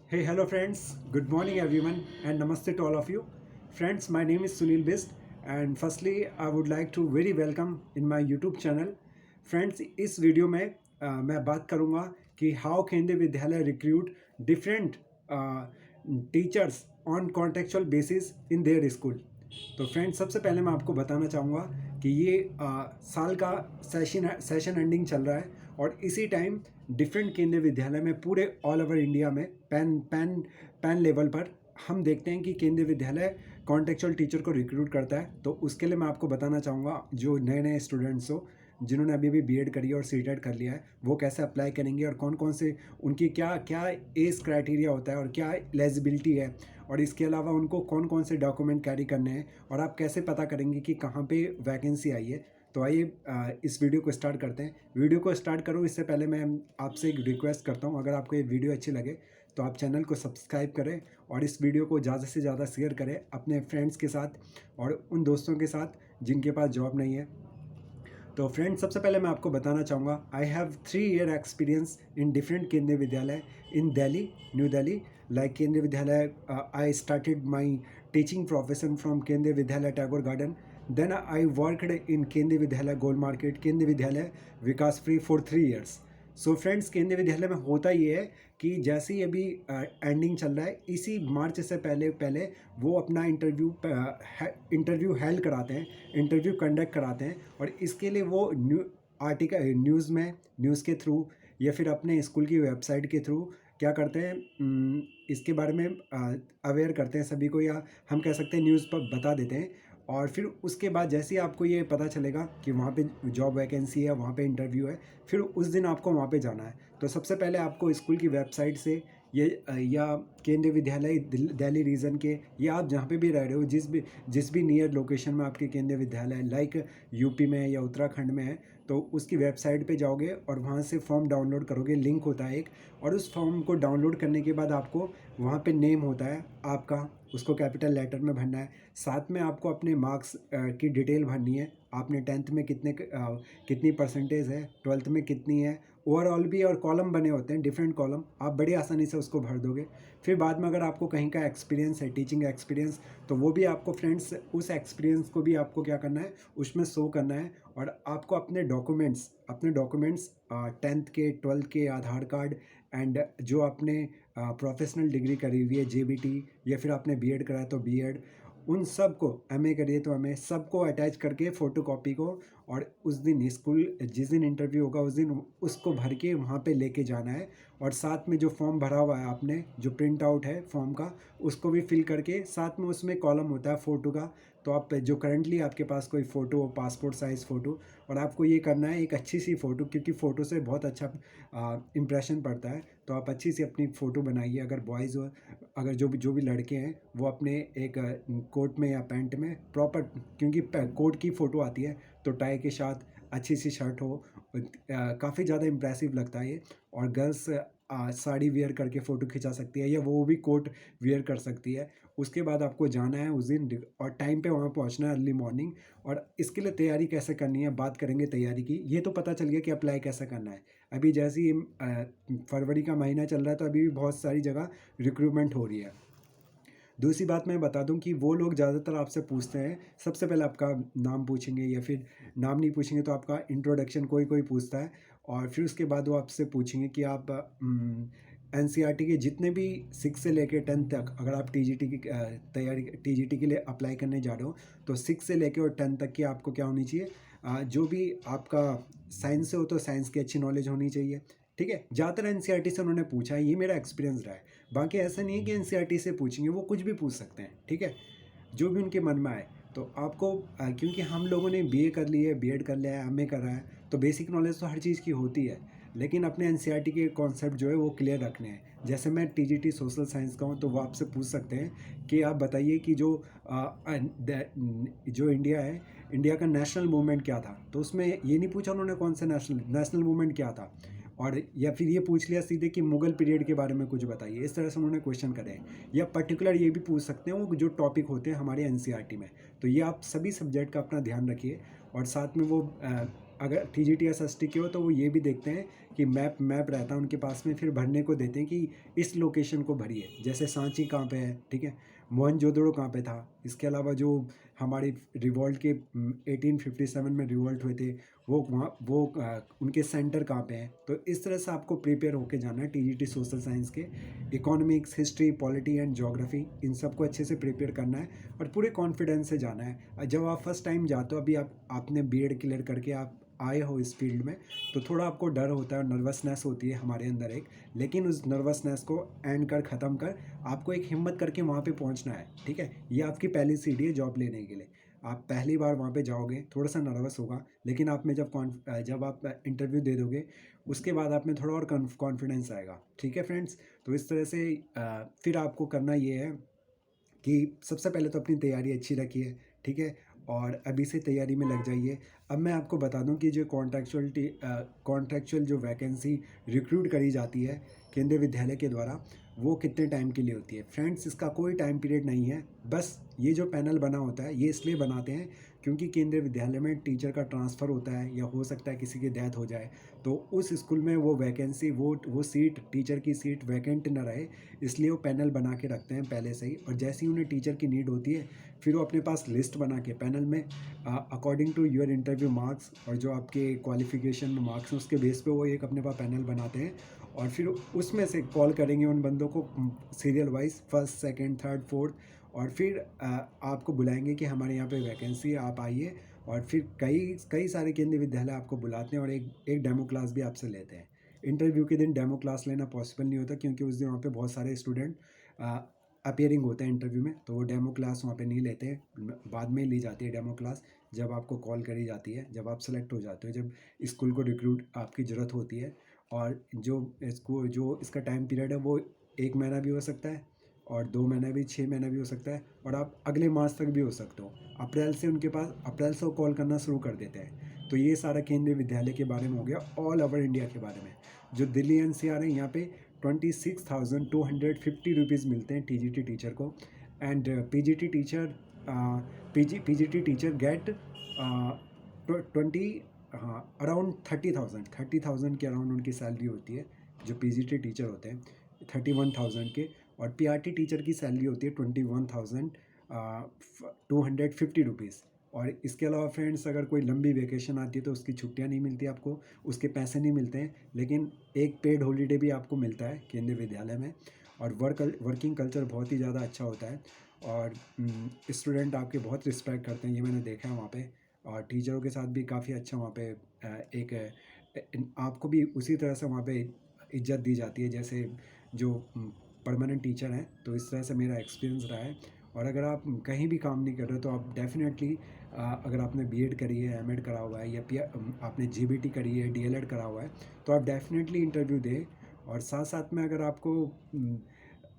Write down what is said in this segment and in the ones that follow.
Hey, hello friends. Good morning everyone and namaste to all of you. Friends, my name is Sunil Bist and firstly I would like to very welcome in my YouTube channel. Friends, इस video में मैं बात करूंगा कि how Kendriya Vidyalaya recruit different teachers on contextual basis in their school. तो friends, सबसे पहले मैं आपको बताना चाहूँगा कि ये साल का सेशन एंडिंग चल रहा है और इसी टाइम डिफरेंट केंद्रीय विद्यालय में पूरे ऑल ओवर इंडिया में पैन लेवल पर हम देखते हैं कि केंद्रीय विद्यालय कॉन्टेक्चुअल टीचर को रिक्रूट करता है। तो उसके लिए मैं आपको बताना चाहूँगा जो नए नए स्टूडेंट्स हो जिन्होंने अभी भी बीएड करी है और सीटेट कर लिया है वो कैसे अप्लाई करेंगे और कौन कौन से उनकी क्या क्या एज क्राइटेरिया होता है और क्या एलिजिबिलिटी है और इसके अलावा उनको कौन कौन से डॉक्यूमेंट कैरी करने हैं और आप कैसे पता करेंगे कि कहाँ पे वैकेंसी आई है। तो आइए इस वीडियो को स्टार्ट करते हैं। वीडियो को स्टार्ट करूँ इससे पहले मैं आपसे एक रिक्वेस्ट करता हूँ, अगर आपको ये वीडियो अच्छी लगे तो आप चैनल को सब्सक्राइब करें और इस वीडियो को ज़्यादा से ज़्यादा शेयर करें अपने फ्रेंड्स के साथ और उन दोस्तों के साथ जिनके पास जॉब नहीं है। तो फ्रेंड्स, सबसे पहले मैं आपको बताना चाहूँगा I have 3 year experience in different Kendriya Vidyalaya in Delhi, New Delhi. Like Kendriya Vidyalaya, I started my teaching profession from Kendriya Vidyalaya Tagore Garden. Then I worked in Kendriya Vidyalaya Gole Market, Kendriya Vidyalaya Vikaspuri for 3 years। So friends, Kendriya Vidyalaya में होता ये है कि जैसे ही अभी एंडिंग चल रहा है, इसी मार्च से पहले पहले वो अपना इंटरव्यू हेल्ड कराते हैं, इंटरव्यू कंडक्ट कराते हैं और इसके लिए वो न्यूज़ के थ्रू या फिर अपने स्कूल की वेबसाइट के थ्रू क्या करते हैं, इसके बारे में अवेयर करते हैं सभी को, या हम कह सकते हैं न्यूज़ पर बता देते हैं। और फिर उसके बाद जैसे ही आपको ये पता चलेगा कि वहाँ पे जॉब वैकेंसी है, वहाँ पे इंटरव्यू है, फिर उस दिन आपको वहाँ पे जाना है। तो सबसे पहले आपको स्कूल की वेबसाइट से ये या केंद्रीय विद्यालय दिल्ली रीजन के, या आप जहाँ पे भी रह रहे हो, जिस भी नियर लोकेशन में आपके केंद्रीय विद्यालय लाइक यूपी में या उत्तराखंड में है, तो उसकी वेबसाइट पे जाओगे और वहाँ से फॉर्म डाउनलोड करोगे। लिंक होता है एक, और उस फॉर्म को डाउनलोड करने के बाद आपको वहाँ पे नेम होता है आपका, उसको कैपिटल लेटर में भरना है। साथ में आपको अपने मार्क्स की डिटेल भरनी है। आपने 10th में कितनी परसेंटेज है, 12th में कितनी है, ओवरऑल भी, और कॉलम बने होते हैं डिफरेंट कॉलम, आप बड़ी आसानी से उसको भर दोगे। फिर बाद में अगर आपको कहीं का एक्सपीरियंस है, टीचिंग एक्सपीरियंस, तो वो भी आपको फ्रेंड्स, उस एक्सपीरियंस को भी आपको क्या करना है, उसमें शो करना है। और आपको अपने डॉक्यूमेंट्स 10th के, 12th के, आधार कार्ड, एंड जो आपने प्रोफेशनल डिग्री करी हुई है जेबीटी, या फिर आपने बीएड करा है तो बीएड, उन सब को, एमए करिए तो एमए, सबको अटैच करके फ़ोटोकॉपी को, और उस दिन स्कूल जिस दिन इंटरव्यू होगा उस दिन उसको भर के वहाँ पे लेके जाना है। और साथ में जो फॉर्म भरा हुआ है आपने, जो प्रिंट आउट है फॉर्म का, उसको भी फिल करके, साथ में उसमें कॉलम होता है फ़ोटो का। तो आप जो करंटली आपके पास कोई फ़ोटो हो, पासपोर्ट साइज़ फ़ोटो, और आपको ये करना है एक अच्छी सी फ़ोटो, क्योंकि फ़ोटो से बहुत अच्छा इम्प्रेशन पड़ता है। तो आप अच्छी सी अपनी फ़ोटो बनाइए। अगर बॉयज़ हो, अगर जो भी लड़के हैं, वो अपने एक कोट में या पैंट में प्रॉपर, क्योंकि कोट की फ़ोटो आती है, तो टाई के साथ अच्छी सी शर्ट हो, काफ़ी ज़्यादा इम्प्रेसिव लगता है ये। और गर्ल्स साड़ी वेयर करके फ़ोटो खिंचा सकती है, या वो भी कोट वेयर कर सकती है। उसके बाद आपको जाना है उस दिन और टाइम पे वहाँ पहुँचना है, अर्ली मॉर्निंग। और इसके लिए तैयारी कैसे करनी है, बात करेंगे तैयारी की। ये तो पता चल गया कि अप्लाई कैसे करना है। अभी जैसे ही फरवरी का महीना चल रहा है, तो अभी भी बहुत सारी जगह रिक्रूटमेंट हो रही है। दूसरी बात मैं बता दूं कि वो लोग ज़्यादातर आपसे पूछते हैं, सबसे पहले आपका नाम पूछेंगे, या फिर नाम नहीं पूछेंगे तो आपका इंट्रोडक्शन कोई कोई पूछता है। और फिर उसके बाद वो आपसे पूछेंगे कि आप एनसीईआरटी के जितने भी 6 से लेकर 10 तक, अगर आप टीजीटी की तैयारी, टीजीटी के लिए अप्लाई करने जा रहे हो, तो 6 से लेकर और 10 तक की आपको क्या होनी चाहिए, जो भी आपका साइंस से हो तो साइंस की अच्छी नॉलेज होनी चाहिए। ठीक है, ज़्यादातर एनसीईआरटी से उन्होंने पूछा है, ये मेरा एक्सपीरियंस रहा है। बाकी ऐसा नहीं है कि एनसीईआरटी से पूछेंगे, वो कुछ भी पूछ सकते हैं। ठीक है, जो भी उनके मन में आए। तो आपको क्योंकि हम लोगों ने बीए कर ली है, बीएड कर लिया है, एमए कर रहा है, तो बेसिक नॉलेज तो हर चीज़ की होती है। लेकिन अपने एनसीईआरटी के कॉन्सेप्ट जो है वो क्लियर रखने हैं। जैसे मैं टीजीटी सोशल साइंस का हूँ, तो वो आपसे पूछ सकते हैं कि आप बताइए कि जो इंडिया है, इंडिया का नेशनल मूवमेंट क्या था। तो उसमें ये नहीं पूछा उन्होंने कौन सा नेशनल मूवमेंट क्या था, और या फिर ये पूछ लिया सीधे कि मुगल पीरियड के बारे में कुछ बताइए। इस तरह से उन्होंने क्वेश्चन करे हैं। या पर्टिकुलर ये भी पूछ सकते हैं वो जो टॉपिक होते हैं हमारे एनसीईआरटी में। तो ये आप सभी सब्जेक्ट का अपना ध्यान रखिए। और साथ में वो अगर टीजीटी एसएसटी के हो तो वो ये भी देखते हैं कि मैप मैप रहता है उनके पास में, फिर भरने को देते हैं कि इस लोकेशन को भरिए, जैसे सांची कहाँ पे है, ठीक है, मोहनजोदड़ो कहाँ पे था, इसके अलावा जो हमारी रिवॉल्ट के 1857 में रिवॉल्ट हुए थे वो वहाँ वो उनके सेंटर कहाँ पे हैं। तो इस तरह से आपको प्रिपेयर होके जाना है टीजीटी सोशल साइंस के, economics, history, polity and geography, इन सबको अच्छे से प्रिपेयर करना है और पूरे कॉन्फिडेंस से जाना है। जब आप फर्स्ट टाइम जाते हो, अभी आपने बीएड क्लियर करके आप आए हो इस फील्ड में, तो थोड़ा आपको डर होता है, नर्वसनेस होती है हमारे अंदर एक, लेकिन उस नर्वसनेस को एंड कर ख़त्म कर आपको एक हिम्मत करके वहाँ पे पहुँचना है, ठीक है। ये आपकी पहली सीढ़ी है जॉब लेने के लिए। आप पहली बार वहाँ पे जाओगे, थोड़ा सा नर्वस होगा, लेकिन आप में जब आप इंटरव्यू दे दोगे, उसके बाद आप में थोड़ा और कॉन्फिडेंस आएगा, ठीक है फ्रेंड्स। तो इस तरह से फिर आपको करना ये है कि सबसे पहले तो अपनी तैयारी अच्छी रखिए, ठीक है, और अभी से तैयारी में लग जाइए। अब मैं आपको बता दूं कि जो कॉन्ट्रैक्चुअल जो वैकेंसी रिक्रूट करी जाती है केंद्रीय विद्यालय के द्वारा, वो कितने टाइम के लिए होती है। फ्रेंड्स, इसका कोई टाइम पीरियड नहीं है, बस ये जो पैनल बना होता है ये इसलिए बनाते हैं क्योंकि केंद्रीय विद्यालय में टीचर का ट्रांसफ़र होता है या हो सकता है किसी की डेथ हो जाए, तो उस स्कूल में वो वैकेंसी, वो सीट, टीचर की सीट वैकेंट ना रहे, इसलिए वो पैनल बना के रखते हैं पहले से ही। और जैसे ही उन्हें टीचर की नीड होती है, फिर वो अपने पास लिस्ट बना के पैनल में according to your interview marks और जो आपके क्वालिफिकेशन मार्क्स हैं उसके बेस पे वो एक अपने पास पैनल बनाते हैं, और फिर उसमें से कॉल करेंगे उन बंदों को serial wise, first, second, third, fourth, और फिर आपको बुलाएंगे कि हमारे यहाँ पे वैकेंसी है, आप आइए। और फिर कई कई सारे केंद्रीय विद्यालय आपको बुलाते हैं और एक एक डेमो क्लास भी आपसे लेते हैं। इंटरव्यू के दिन डेमो क्लास लेना पॉसिबल नहीं होता क्योंकि उस दिन वहाँ पे बहुत सारे स्टूडेंट अपियरिंग होते हैं इंटरव्यू में, तो वो डेमो क्लास वहाँ पे नहीं लेते हैं, बाद में ली जाती है डेमो क्लास जब आपको कॉल करी जाती है, जब आप सेलेक्ट हो जाते हो, जब स्कूल को रिक्रूट आपकी ज़रूरत होती है। और जो इसका टाइम पीरियड है वो 1 महीना भी हो सकता है और 2 महीना भी, 6 महीना भी हो सकता है, और आप अगले मार्च तक भी हो सकते हो। अप्रैल से वो कॉल करना शुरू कर देते हैं। तो ये सारा केंद्रीय विद्यालय के बारे में हो गया, ऑल ओवर इंडिया के बारे में। जो दिल्ली एनसीआर है, यहाँ पे 26,250 रुपीज़ मिलते हैं टीजीटी टीचर को, एंड पीजीटी टीचर गेट 20, हाँ, अराउंड 30,000 के अराउंड उनकी सैलरी होती है। जो पीजीटी टीचर होते हैं 31,000 के, और पीआरटी टीचर की सैलरी होती है 21,250 रुपीज़। और इसके अलावा फ्रेंड्स, अगर कोई लंबी वेकेशन आती है तो उसकी छुट्टियां नहीं मिलती आपको, उसके पैसे नहीं मिलते हैं, लेकिन एक पेड हॉलीडे भी आपको मिलता है केंद्रीय विद्यालय में। और वर्किंग कल्चर बहुत ही ज़्यादा अच्छा होता है, और स्टूडेंट आपके बहुत रिस्पेक्ट करते हैं, ये मैंने देखा है वहाँ पे। और टीचरों के साथ भी काफ़ी अच्छा वहाँ पे एक आपको भी उसी तरह से वहाँ पे इज्जत दी जाती है जैसे जो परमानेंट टीचर हैं। तो इस तरह से मेरा एक्सपीरियंस रहा है। और अगर आप कहीं भी काम नहीं कर रहे हो तो आप डेफिनेटली, अगर आपने बीएड करी है, एमएड करा हुआ है, या आपने जीबीटी करी है, डीएलएड करा हुआ है, तो आप डेफिनेटली इंटरव्यू दें। और साथ साथ में अगर आपको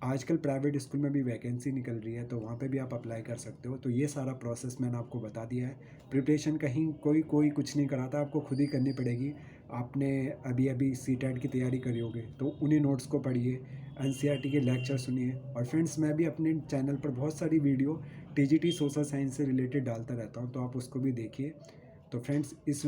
आजकल प्राइवेट स्कूल में भी वैकेंसी निकल रही है तो वहाँ पे भी आप अप्लाई कर सकते हो। तो ये सारा प्रोसेस मैंने आपको बता दिया है। प्रिपरेशन कहीं कोई कुछ नहीं कराता, आपको खुद ही करनी पड़ेगी। आपने अभी अभी सीटेट की तैयारी करी होगी तो उन्हीं नोट्स को पढ़िए, एनसीईआरटी के लेक्चर सुनिए। और फ्रेंड्स, मैं भी अपने चैनल पर बहुत सारी वीडियो टीजीटी सोशल साइंस से रिलेटेड डालता रहता हूँ, तो आप उसको भी देखिए। तो फ्रेंड्स, इस